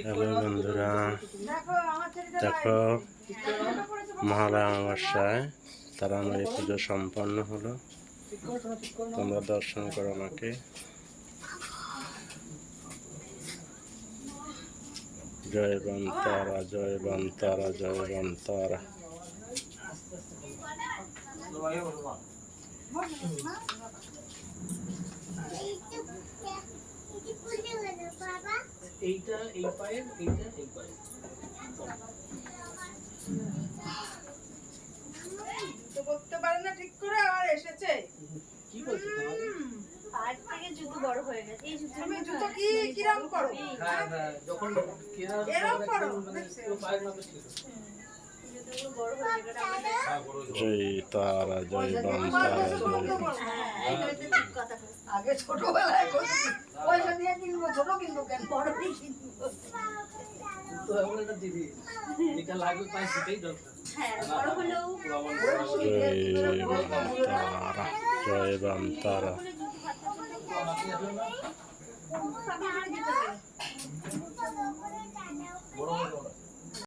Hello বন্ধুরা, দেখো মহালয়া অমাবস্যায় তারামারি পুজো সম্পন্ন হলো। তোমরা দর্শন করো আমাকে। জয় বন্তারা, জয় বন্তারা, জয় বন্তারা। এইটা এই পায়ের, এইটা এই পায়ের। তো করতে পারে না ঠিক করে, আর এসেছে কি বলছো তোমাদের? পায়ের থেকে জুতো বড় হয়ে গেছে। এই জুতো তুমি জুতো কি কিরম করো? হ্যাঁ হ্যাঁ, যখন কেনা এরকম করো? পুরো পায়ের মতো ছিল। জুতোগুলো বড় হয়ে গেছে আমাদের। জয় তারা, জয় বন্তারা, জয় ঠিক কথা বলছো। আগে ছোটবেলায় করছি, পয়সা দিয়ে কিনবো, ছোট কিনবো কেন, বড় দিয়ে কিনবো। তো এমন একটা জিনিস যেটা লাগবে পায়ে সেটাই দরকার। হ্যাঁ, বড় হলেও জয় বন্তারা, জয় বন্তারা। বলে জুতো হাতটা চলে আপনি আসলে না সবই জুতো নেই। বড় বড়